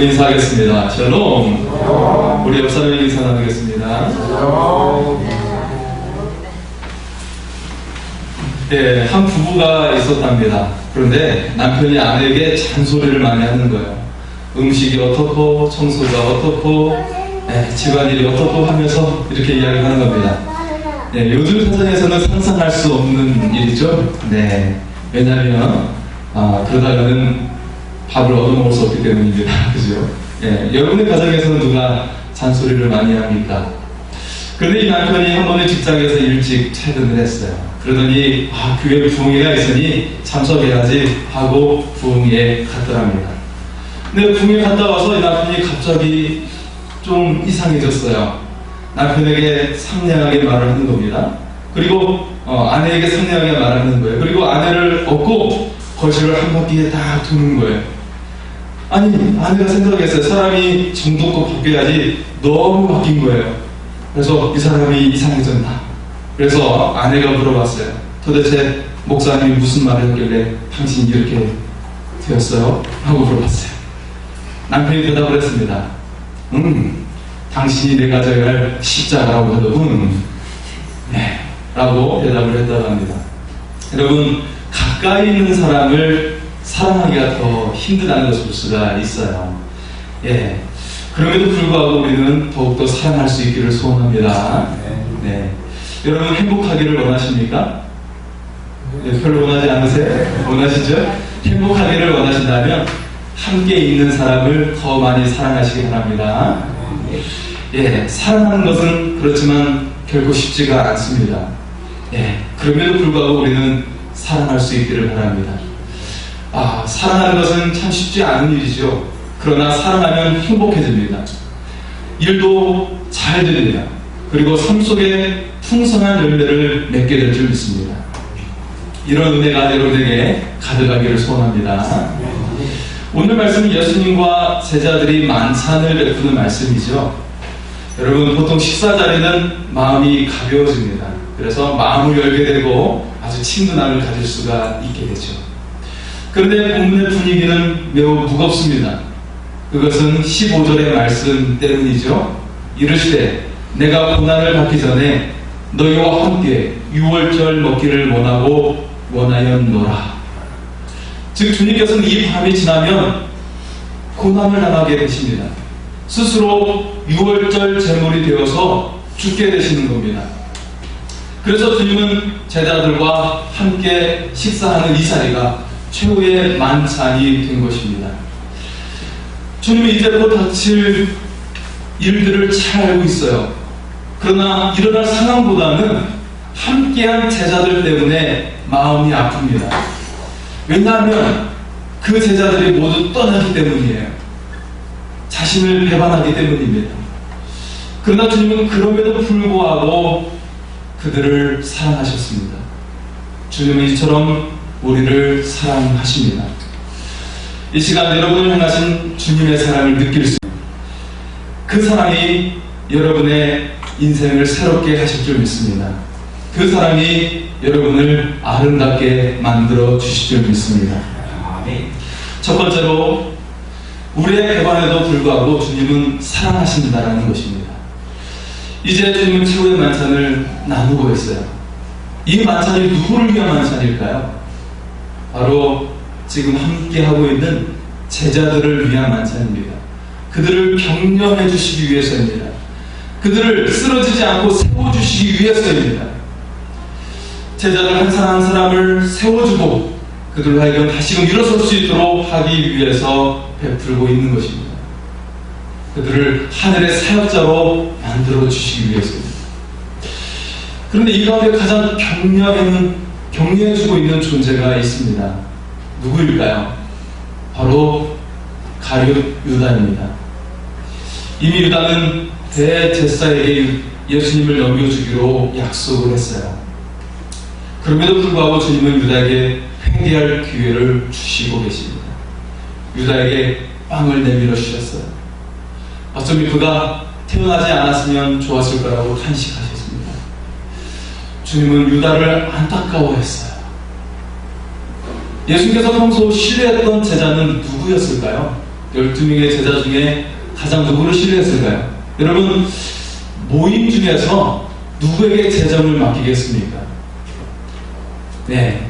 인사하겠습니다. 샬롬. 우리 옆 사람에게 인사 나누겠습니다. 네, 한 부부가 있었답니다. 그런데 남편이 아내에게 잔소리를 많이 하는 거예요. 음식이 어떻고 청소가 어떻고 집안일이 어떻고 하면서 이렇게 이야기를 하는 겁니다. 네, 요즘 세상에서는 상상할 수 없는 일이죠. 네, 왜냐하면 그러다가는 밥을 얻어먹을 수 없기 때문입니다. 그죠? 예, 여러분의 가정에서는 누가 잔소리를 많이 합니까? 그런데 이 남편이 한 번에 직장에서 일찍 퇴근을 했어요. 그러더니 교회 부흥회가 있으니 참석해야지 하고 부흥회에 갔더랍니다. 근데 부흥회 갔다 와서 이 남편이 갑자기 좀 이상해졌어요. 남편에게 상냥하게 말을 하는 겁니다. 그리고 아내에게 상냥하게 말을 하는 거예요. 그리고 아내를 업고 거실을 한 바퀴에 딱 도는 거예요. 아니, 아내가 생각했어요. 사람이 정도껏 바뀌어야지 너무 바뀐 거예요. 그래서 이 사람이 이상해졌나? 그래서 아내가 물어봤어요. 도대체 목사님이 무슨 말을 했길래 당신이 이렇게 되었어요? 하고 물어봤어요. 남편이 대답을 했습니다. 당신이 내가 져야 할 십자가라고 하더군. 네, 라고 대답을 했다고 합니다. 여러분, 가까이 있는 사람을 사랑하기가 더 힘들다는 것을 볼 수가 있어요. 예. 그럼에도 불구하고 우리는 더욱더 사랑할 수 있기를 소원합니다. 네. 여러분 행복하기를 원하십니까? 네, 별로 원하지 않으세요? 원하시죠? 행복하기를 원하신다면 함께 있는 사람을 더 많이 사랑하시기 바랍니다. 예. 사랑하는 것은 그렇지만 결코 쉽지가 않습니다. 예. 그럼에도 불구하고 우리는 사랑할 수 있기를 바랍니다. 사랑하는 것은 참 쉽지 않은 일이죠. 그러나 사랑하면 행복해집니다. 일도 잘 됩니다. 그리고 삶 속에 풍성한 열매를 맺게 될 줄 믿습니다. 이런 은혜가 여러분에게 가득하기를 소원합니다. 오늘 말씀은 예수님과 제자들이 만찬을 베푸는 말씀이죠. 여러분, 보통 식사 자리는 마음이 가벼워집니다. 그래서 마음을 열게 되고 아주 친근함을 가질 수가 있게 되죠. 그런데 본문의 분위기는 매우 무겁습니다. 그것은 15절의 말씀 때문이죠. 이르시되 내가 고난을 받기 전에 너희와 함께 유월절 먹기를 원하고 원하였노라. 즉 주님께서는 이 밤이 지나면 고난을 당하게 되십니다. 스스로 유월절 제물이 되어서 죽게 되시는 겁니다. 그래서 주님은 제자들과 함께 식사하는 이 자리가 최후의 만찬이 된 것입니다. 주님은 이제 곧 닥칠 일들을 잘 알고 있어요. 그러나 일어날 상황보다는 함께한 제자들 때문에 마음이 아픕니다. 왜냐하면 그 제자들이 모두 떠나기 때문이에요. 자신을 배반하기 때문입니다. 그러나 주님은 그럼에도 불구하고 그들을 사랑하셨습니다. 주님은 이처럼 우리를 사랑하십니다. 이 시간 여러분을 향하신 주님의 사랑을 느낄 수 있는 그 사랑이 여러분의 인생을 새롭게 하실 줄 믿습니다. 그 사랑이 여러분을 아름답게 만들어 주실 줄 믿습니다. 첫 번째로 우리의 배반에도 불구하고 주님은 사랑하신다라는 것입니다. 이제 주님은 최후의 만찬을 나누고 있어요. 이 만찬이 누구를 위한 만찬일까요? 바로 지금 함께하고 있는 제자들을 위한 만찬입니다. 그들을 격려해 주시기 위해서입니다. 그들을 쓰러지지 않고 세워주시기 위해서입니다. 제자들 한 사람 한 사람을 세워주고 그들로 하여금 다시금 일어설 수 있도록 하기 위해서 베풀고 있는 것입니다. 그들을 하늘의 사역자로 만들어 주시기 위해서입니다. 그런데 이 가운데 가장 격려해주고 있는 존재가 있습니다. 누구일까요? 바로 가룟 유다입니다. 이미 유다는 대제사에게 예수님을 넘겨주기로 약속을 했어요. 그럼에도 불구하고 주님은 유다에게 회개할 기회를 주시고 계십니다. 유다에게 빵을 내밀어 주셨어요. 어쩌면 그가 태어나지 않았으면 좋았을 거라고 탄식하셨습니다. 주님은 유다를 안타까워했어요. 예수님께서 평소 신뢰했던 제자는 누구였을까요? 12명의 제자 중에 가장 누구를 신뢰했을까요? 여러분, 모임 중에서 누구에게 재정을 맡기겠습니까? 네,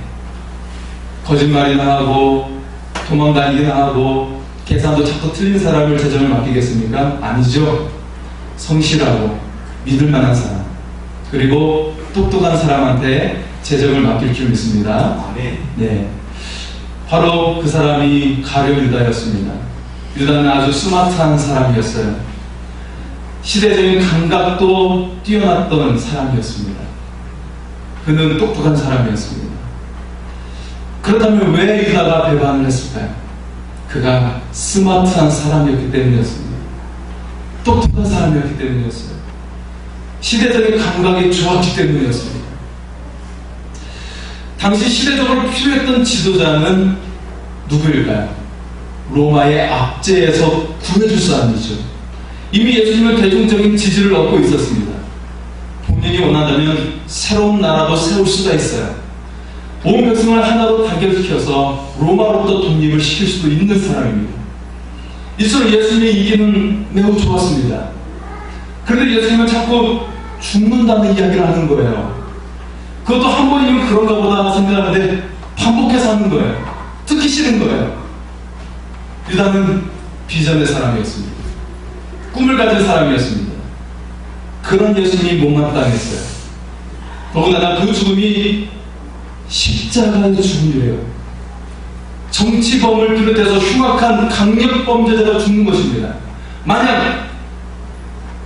거짓말이나 하고 도망다니기나 하고 계산도 자꾸 틀린 사람을 재정을 맡기겠습니까? 아니죠. 성실하고 믿을 만한 사람, 그리고 똑똑한 사람한테 재정을 맡길 줄 믿습니다. 네, 바로 그 사람이 가룟 유다였습니다. 유다는 아주 스마트한 사람이었어요. 시대적인 감각도 뛰어났던 사람이었습니다. 그는 똑똑한 사람이었습니다. 그렇다면 왜 유다가 배반을 했을까요? 그가 스마트한 사람이었기 때문이었습니다. 똑똑한 사람이었기 때문이었어요. 시대적인 감각이 좋았기 때문이었습니다. 당시 시대적으로 필요했던 지도자는 누구일까요? 로마의 압제에서 구해줄 사람이죠. 이미 예수님은 대중적인 지지를 얻고 있었습니다. 본인이 원한다면 새로운 나라도 세울 수가 있어요. 온 백성을 하나로 단결시켜서 로마로부터 독립을 시킬 수도 있는 사람입니다. 이처럼 예수님의 이기는 매우 좋았습니다. 그런데 예수님은 자꾸 죽는다는 이야기를 하는 거예요. 그것도 한 번이면 그런가 보다 생각하는데 반복해서 하는 거예요. 듣기 싫은 거예요. 유다는 비전의 사람이었습니다. 꿈을 가진 사람이었습니다. 그런 예수님이 못마땅했어요. 더군다나 그 죽음이 십자가의 죽음이래요. 정치범을 비롯해서 흉악한 강력범죄자가 죽는 것입니다. 만약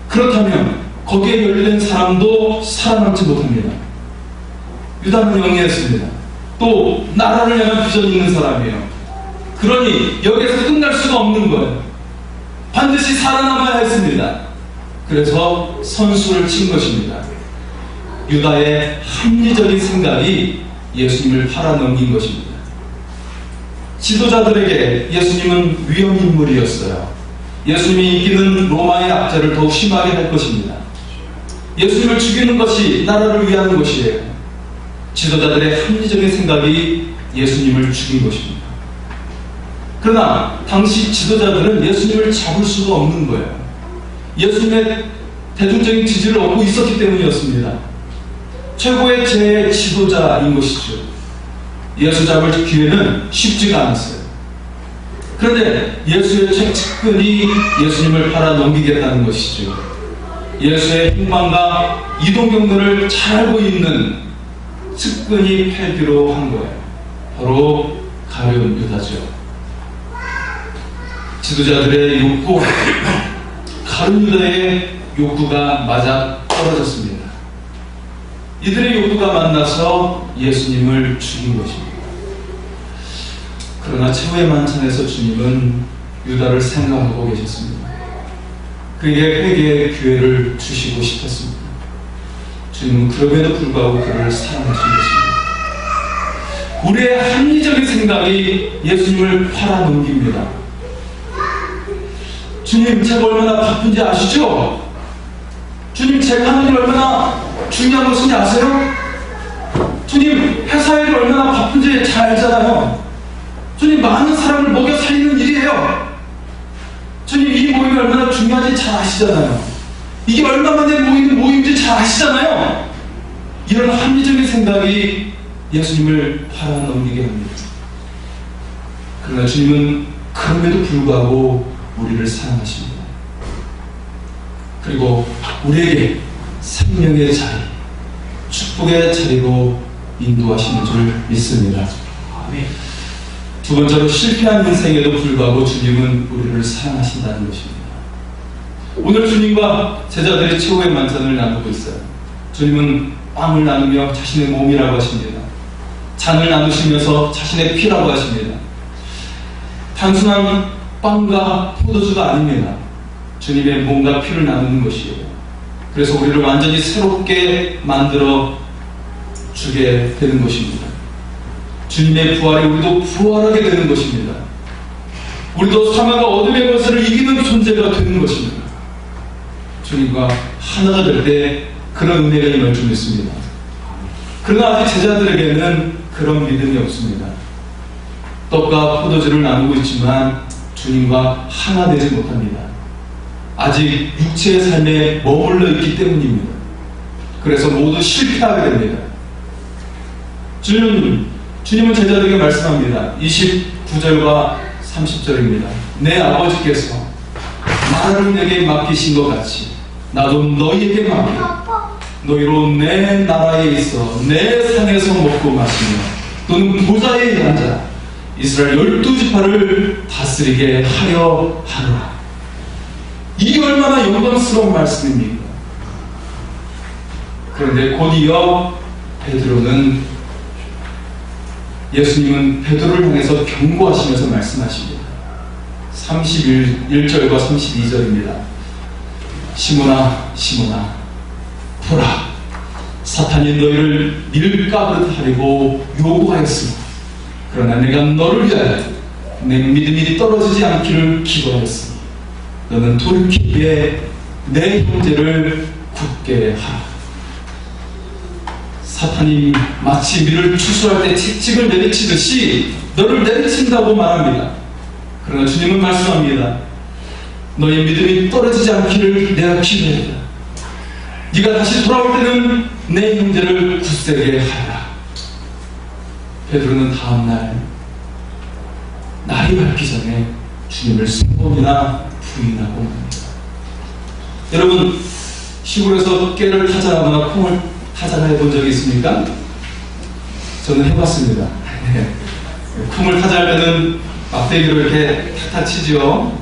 그렇다면 거기에 연루된 사람도 살아남지 못합니다. 유다는 영리했습니다. 또 나라를 향한 비전이 있는 사람이에요. 그러니 여기에서 끝날 수가 없는 거예요. 반드시 살아남아야 했습니다. 그래서 선수를 친 것입니다. 유다의 합리적인 생각이 예수님을 팔아넘긴 것입니다. 지도자들에게 예수님은 위험 인물이었어요. 예수님이 이기는 로마의 압제를 더욱 심하게 할 것입니다. 예수님을 죽이는 것이 나라를 위하는 것이에요. 지도자들의 합리적인 생각이 예수님을 죽인 것입니다. 그러나 당시 지도자들은 예수님을 잡을 수가 없는 거예요. 예수님의 대중적인 지지를 얻고 있었기 때문이었습니다. 최고의 제 지도자인 것이죠. 예수 잡을 기회는 쉽지가 않았어요. 그런데 예수의 측근이 예수님을 팔아넘기겠다는 것이죠. 예수의 행방과 이동 경로를 잘 알고 있는 측근이 팔기로 한 거예요. 바로 가룟 유다죠. 지도자들의 욕구, 가룟 유다의 욕구가 맞아 떨어졌습니다. 이들의 욕구가 만나서 예수님을 죽인 것입니다. 그러나 최후의 만찬에서 주님은 유다를 생각하고 계셨습니다. 그에게 회개의 기회를 주시고 싶었습니다. 주님은 그럼에도 불구하고 그를 사랑하신 것입니다. 우리의 합리적인 생각이 예수님을 팔아넘깁니다. 주님, 제가 얼마나 바쁜지 아시죠? 주님, 제가 하는 일 얼마나 중요한 것인지 아세요? 주님, 회사 일이 얼마나 바쁜지 잘 알잖아요. 주님, 많은 사람을 먹여 살리는 일이에요. 주님, 이 모임이 얼마나 중요한지 잘 아시잖아요. 이게 얼마만에 모이는 모임인지 잘 아시잖아요. 이런 합리적인 생각이 예수님을 팔아넘기게 합니다. 그러나 주님은 그럼에도 불구하고 우리를 사랑하십니다. 그리고 우리에게 생명의 자리, 축복의 자리로 인도하시는 줄 믿습니다. 두 번째로, 실패한 인생에도 불구하고 주님은 우리를 사랑하신다는 것입니다. 오늘 주님과 제자들이 최후의 만찬을 나누고 있어요. 주님은 빵을 나누며 자신의 몸이라고 하십니다. 잔을 나누시면서 자신의 피라고 하십니다. 단순한 빵과 포도주가 아닙니다. 주님의 몸과 피를 나누는 것이에요. 그래서 우리를 완전히 새롭게 만들어 주게 되는 것입니다. 주님의 부활이 우리도 부활하게 되는 것입니다. 우리도 사망과 어둠의 것을 이기는 존재가 되는 것입니다. 주님과 하나가 될 때 그런 은혜가 임할 줄 믿습니다. 그러나 아직 제자들에게는 그런 믿음이 없습니다. 떡과 포도주를 나누고 있지만 주님과 하나 되지 못합니다. 아직 육체의 삶에 머물러 있기 때문입니다. 그래서 모두 실패하게 됩니다. 주님은 제자들에게 말씀합니다. 29절과 30절입니다. 내 아버지께서 나를 내게 맡기신 것 같이 나도 너희에게 맡겨 너희로 내 나라에 있어 내 산에서 먹고 마시며 또는 보좌에 앉아 이스라엘 12지파를 다스리게 하려 하노라. 이게 얼마나 영광스러운 말씀입니까? 그런데 곧이어 예수님은 베드로를 향해서 경고하시면서 말씀하십니다. 31절과 32절입니다. 시몬아 시몬아 보라, 사탄이 너희를 밀가부르듯 하려고 요구하였으나 그러나 내가 너를 위하여 내 믿음이 떨어지지 않기를 기도하였으니 너는 돌이키기에 내 형제를 굳게 하라. 사탄이 마치 밀을 추수할 때 채찍을 내리치듯이 너를 내리친다고 말합니다. 그러나 주님은 말씀합니다. 너의 믿음이 떨어지지 않기를 내가 기도했다. 네가 다시 돌아올 때는 내 형제를 굳세게 하라. 베드로는 다음날 날이 밝기 전에 주님을 3번이나 부인하고 맙니다. 여러분, 시골에서 깨를 타자하거나 콩을 타자나 해본 적이 있습니까? 저는 해봤습니다. 콩을 타자할 때는 막대기로 이렇게 탁탁 치죠.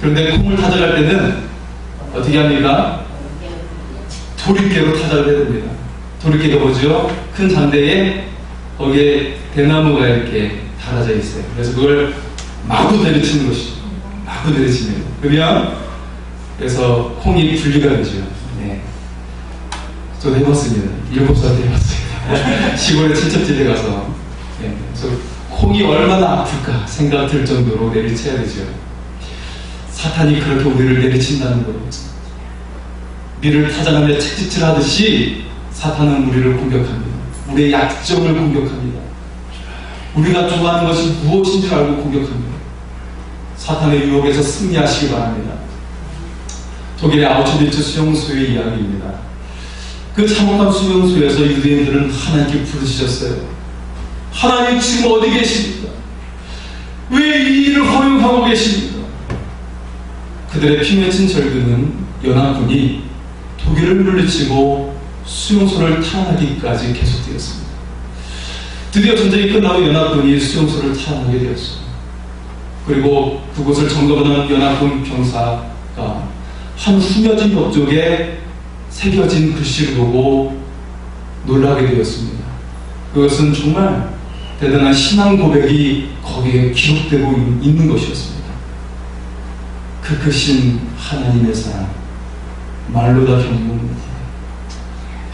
그런데 콩을 타자할 때는 어떻게 합니까? 도리깨로 타자를 해야 됩니다. 도리깨가 뭐죠? 큰 잔대에 거기에 대나무가 이렇게 달아져 있어요. 그래서 그걸 마구 내리치는 것이죠. 마구 내리치면 그러면 그래서 콩이 분리가 되죠. 저도 해봤습니다. 7살 때 해봤어요. 시골에 친척집에 가서. 그래서 콩이 얼마나 아플까 생각 들 정도로 내리쳐야 되죠. 사탄이 그렇게 우리를 내리친다는 거죠. 밀을 타자하며 채찍질 하듯이 사탄은 우리를 공격합니다. 우리의 약점을 공격합니다. 우리가 좋아하는 것이 무엇인 줄 알고 공격합니다. 사탄의 유혹에서 승리하시기 바랍니다. 독일의 아우슈비츠 수용소의 이야기입니다. 그 참혹한 수용소에서 유대인들은 하나님께 부르짖었어요. 하나님 지금 어디 계십니까? 왜 이 일을 허용하고 계십니까? 그들의 피 맺힌 절규는 연합군이 독일을 물리치고 수용소를 탈환하기까지 계속되었습니다. 드디어 전쟁이 끝나고 연합군이 수용소를 탈환하게 되었습니다. 그리고 그곳을 점검하는 연합군 병사가 한 숨겨진 벽쪽에 새겨진 글씨를 보고 놀라게 되었습니다. 그것은 정말 대단한 신앙 고백이 거기에 기록되고 있는 것이었습니다. 그 크신 하나님의 사랑, 말로 다 견디는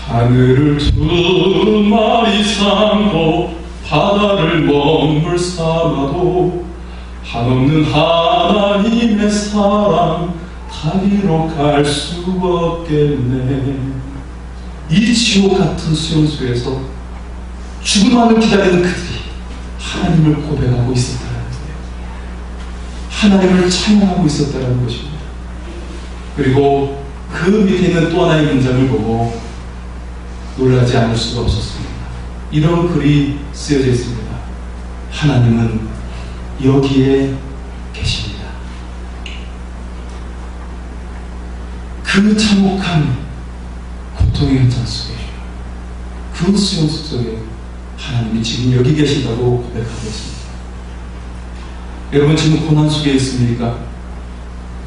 하늘을 두 마리 삼고 바다를 먹물 삼아도 한없는 하나님의 사랑 다리로 갈 수 없겠네. 이 지옥 같은 수용소에서 죽음만을 기다리는 그들이 하나님을 고백하고 있었다는 거예요. 하나님을 찬양하고 있었다는 것입니다. 그리고 그 밑에 있는 또 하나의 문장을 보고 놀라지 않을 수가 없었습니다. 이런 글이 쓰여져 있습니다. 하나님은 여기에 계십니다. 그 참혹한 고통의 현장 속에, 그 수용소 속에 하나님이 지금 여기 계신다고 고백하고 있습니다. 여러분, 지금 고난 속에 있습니까?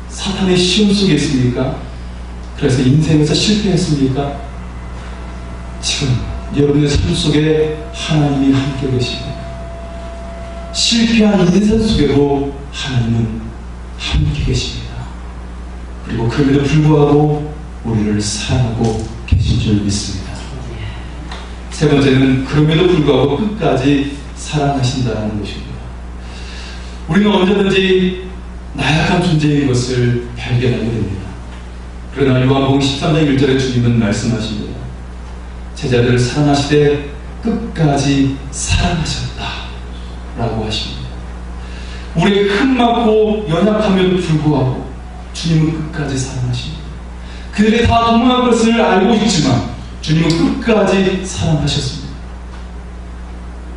사탄의 시험 속에 있습니까? 그래서 인생에서 실패했습니까? 지금 여러분의 삶 속에 하나님이 함께 계십니다. 실패한 인생 속에도 하나님은 함께 계십니다. 그리고 그럼에도 불구하고 우리를 사랑하고 계신 줄 믿습니다. 세 번째는 그럼에도 불구하고 끝까지 사랑하신다는 것입니다. 우리는 언제든지 나약한 존재인 것을 발견하게 됩니다. 그러나 요한복음 13장 1절에 주님은 말씀하십니다. 제자들을 사랑하시되 끝까지 사랑하셨다 라고 하십니다. 우리의 흠막고 연약함에도 불구하고 주님은 끝까지 사랑하십니다. 그들이 다 도망할 것을 알고 있지만 주님은 끝까지 사랑하셨습니다.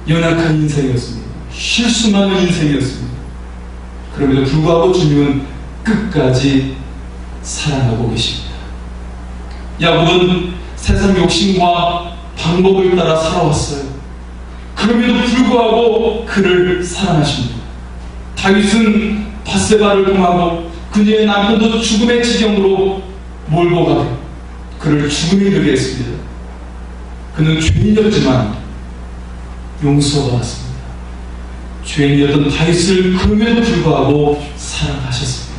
연약한 인생이었습니다. 실수 많은 인생이었습니다. 그럼에도 불구하고 주님은 끝까지 사랑하고 계십니다. 야곱은 세상 욕심과 방법을 따라 살아왔어요. 그럼에도 불구하고 그를 사랑하십니다. 다윗은 밧세바를 통하고 그녀의 남편도 죽음의 지경으로 몰고 가고 그를 죽음에 이르게 했습니다. 그는 죄인이었지만 용서받았습니다. 죄인이었던 다윗을 그럼에도 불구하고 사랑하셨습니다.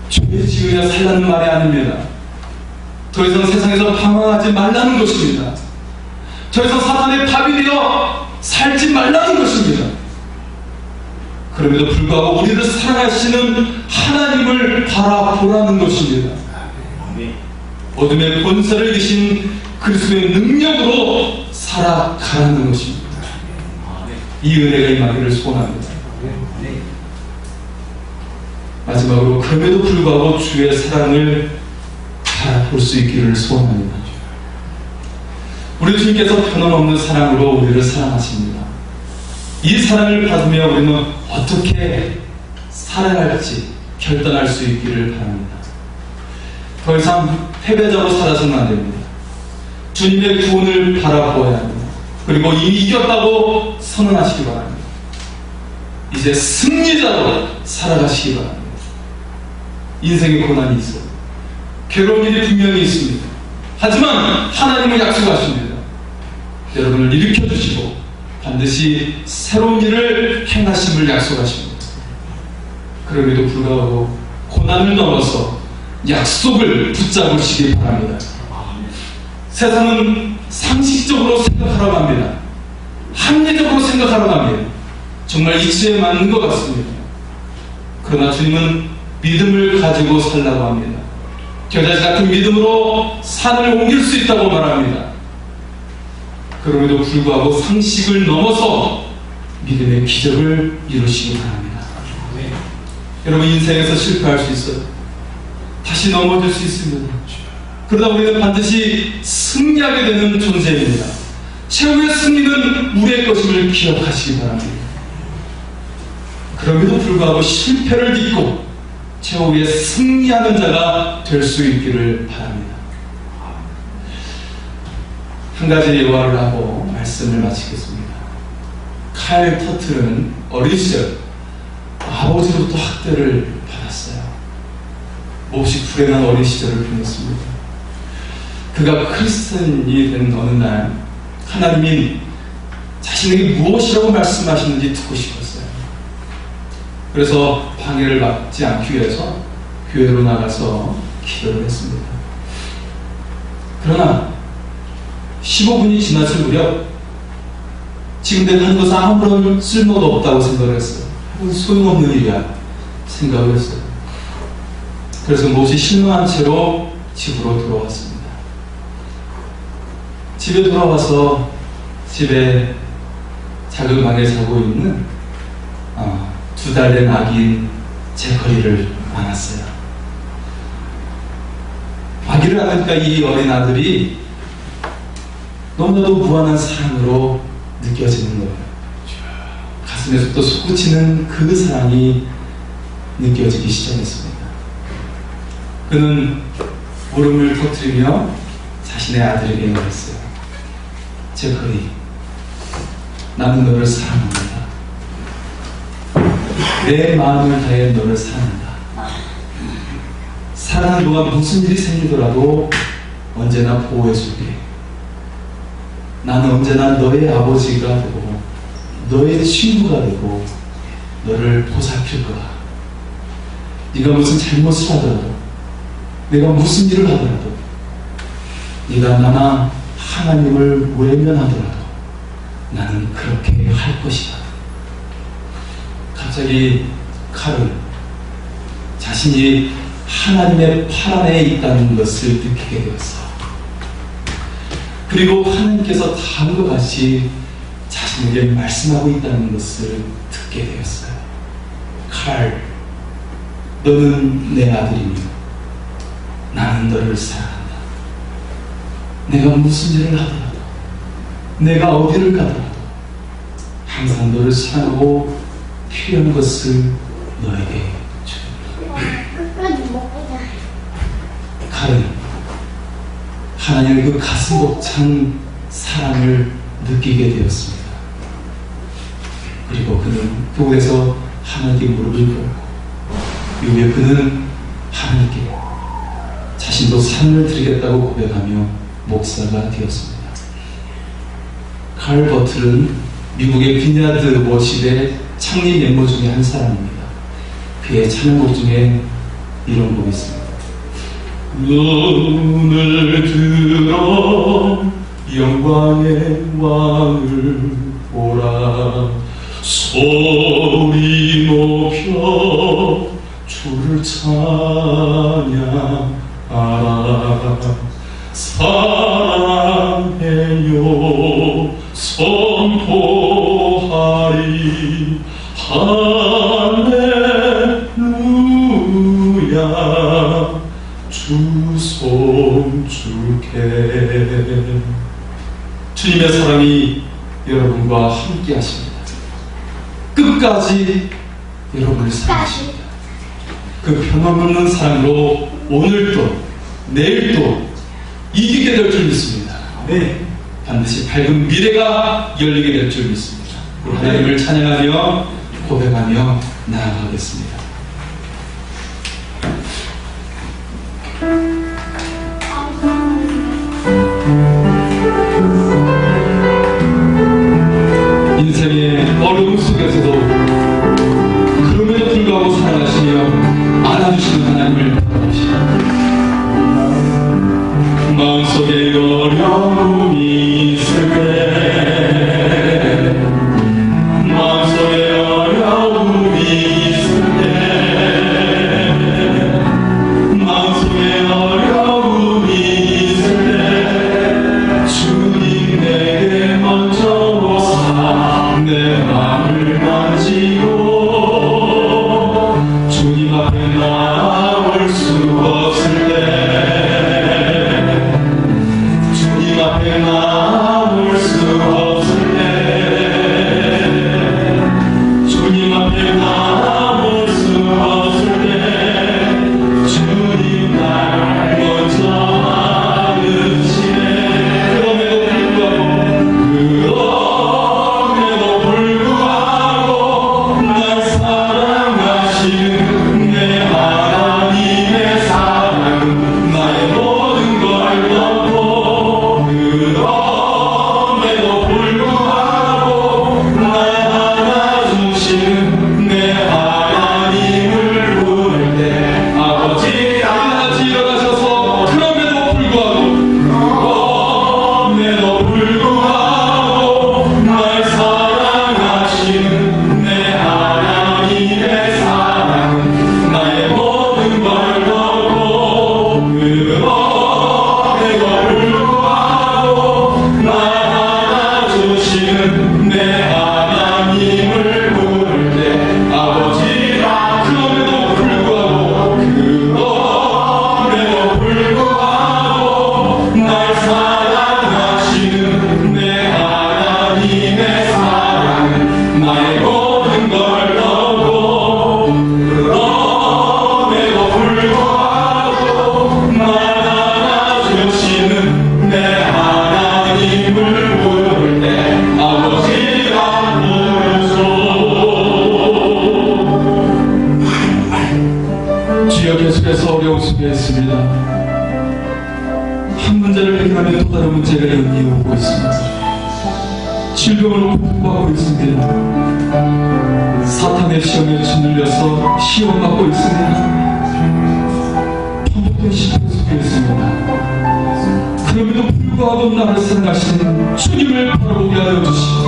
죄 지으려 살라는 말이 아닙니다. 더 이상 세상에서 방황하지 말라는 것입니다. 더 이상 사탄의 밥이 되어 살지 말라는 것입니다. 그럼에도 불구하고 우리를 사랑하시는 하나님을 바라보라는 것입니다. 어둠의 권세를 이기신 그리스도의 능력으로 살아가라는 것입니다. 이 은혜가 임하기를 소원합니다. 마지막으로 그럼에도 불구하고 주의 사랑을 바라볼 수 있기를 소원합니다. 우리 주님께서 변함없는 사랑으로 우리를 사랑하십니다. 이 사랑을 받으며 우리는 어떻게 살아갈지 결단할 수 있기를 바랍니다. 더 이상 패배자로 살아서는 안 됩니다. 주님의 구원을 바라보아야 합니다. 그리고 이미 이겼다고 선언하시기 바랍니다. 이제 승리자로 살아가시기 바랍니다. 인생의 고난이 있어요. 괴로운 일이 분명히 있습니다. 하지만 하나님은 약속하십니다. 여러분을 일으켜주시고 반드시 새로운 일을 행하심을 약속하십니다. 그럼에도 불구하고 고난을 넘어서 약속을 붙잡으시기 바랍니다. 세상은 상식적으로 생각하라고 합니다. 합리적으로 생각하라고 합니다. 정말 이치에 맞는 것 같습니다. 그러나 주님은 믿음을 가지고 살라고 합니다. 겨자씨 같은 믿음으로 산을 옮길 수 있다고 말합니다. 그럼에도 불구하고 상식을 넘어서 믿음의 기적을 이루시기 바랍니다. 여러분, 인생에서 실패할 수 있어요. 다시 넘어질 수 있습니다. 그러다 우리는 반드시 승리하게 되는 존재입니다. 최후의 승리는 우리의 것임을 기억하시기 바랍니다. 그럼에도 불구하고 실패를 딛고 최후의 승리하는 자가 될 수 있기를 바랍니다. 한 가지 예화를 하고 말씀을 마치겠습니다. 칼 터틀은 어린 시절 아버지로부터 학대를 받았어요. 몹시 불행한 어린 시절을 보냈습니다. 그가 크리스천이 된 어느 날 하나님이 자신에게 무엇이라고 말씀하시는지 듣고 싶었어요. 그래서 방해를 받지 않기 위해서 교회로 나가서 기도를 했습니다. 그러나 15분이 지났을 무렵 지금 내가 하는 것은 아무런 쓸모도 없다고 생각을 했어요. 소용없는 일이야 생각을 했어요. 그래서 몹시 실망한 채로 집으로 돌아왔습니다. 집에 돌아와서 집에 작은 방에 자고 있는 2달 된 아기인 제커리를 안았어요. 아기를 안으니까 이 어린 아들이 너무나도 무한한 사랑으로 느껴지는 거예요. 가슴에서부터 솟구치는 그 사랑이 느껴지기 시작했습니다. 그는 울음을 터뜨리며 자신의 아들에게 말했어요. 제커리, 나는 너를 사랑합니다. 내 마음을 다해 너를 사랑한다. 사랑하는 동안 무슨 일이 생기더라도 언제나 보호해줄게. 나는 언제나 너의 아버지가 되고 너의 친구가 되고 너를 보살필 거다. 네가 무슨 잘못을 하더라도, 내가 무슨 일을 하더라도, 네가 나나 하나님을 외면하더라도 나는 그렇게 할 것이다. 갑자기 칼은 자신이 하나님의 팔 안에 있다는 것을 느끼게 되었어요. 그리고 하나님께서 다음과 같이 자신에게 말씀하고 있다는 것을 듣게 되었어요. 칼, 너는 내 아들이며 나는 너를 사랑한다. 내가 무슨 일을 하더라도, 내가 어디를 가더라도 항상 너를 사랑하고 필요한 것을 너에게 주리라. 칼은 하나님의 그 가슴 벅찬 사랑을 느끼게 되었습니다. 그리고 그는 그곳에서 하나님께 무릎을 꿇고 이후에 그는 하나님께 자신도 삶을 드리겠다고 고백하며 목사가 되었습니다. 칼 버틀은 미국의 비냐드 워십의 창립 멤버 중에 한 사람입니다. 그의 찬양곡 중에 이런 곡이 있습니다. 눈을 들어 영광의 왕을 보라. 소리 높여 주를 찬양하라. 사랑해요 선포하리. 할렐루야 주송 주께. 주님의 사랑이 여러분과 함께 하십니다. 끝까지 여러분을 사랑하십니다. 그 변함없는 사랑으로 오늘도 내일도 이기게 될 줄 믿습니다. 네, 반드시 밝은 미래가 열리게 될 줄 믿습니다. 하나님을 찬양하며 고백하며 나아가겠습니다. 인생의 어려움 속에서도 그럼에도 불구하고 사랑하시며 안아주시는 하나님을 바라보시며 마음속에 어려움이 있을 때, 마음속에 어려움이 있을 때, 마음속에 어려움이 있을 때 주님 내게 먼저 오사 내 마음을 만지고 주님 앞에 나올 수 없을 때, 주님 앞에 나올 수 없을 때, 주님 앞에 나올 수 없을 때 주님 날 먼저 안으시네. 그럼에도 불구하고 날 사랑하시는 내 하나님의 사랑은 나의 모든 걸 넘고, 그럼에도 불구하고 날 안아주시는 내 하나님을 부를 때 아버지 하나님 일어나셔서 그럼에도 불구하고 날 사랑하시는 내 하나님의 사랑은 나의 모든 걸 넘고, 그럼에도 불구하고 날 안아주시는 내 하나님을 부를 때 아버지라. 그럼에도 불구하고 날 사랑하시는 내 하나님의 사랑은 나의 모든 걸 넘고, 그럼에도 불구하고 날 안아주시는 내 하나님을 부를 때 아버지라 부르소. 주여, 계속해서 어려움 속에 있습니다. 한 문제를 해결하면 또 다른 문제가 연이어오고 있습니다. 질병으로 고통받고 있습니다. 사탄의 시험에 짓눌려서 시험받고 있습니다. 반복된 시험 속에 있습니다. 그럼에도 불구하고 나를 사랑하시는 주님을 바라보게 하여 주시고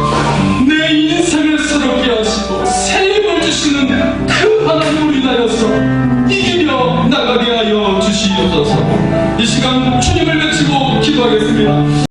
내 인생을 새롭게 하시고 새 힘을 주시는 그 하나님을 인하여서 이기며 나가게 하여 주시옵소서. 이 시간 주님을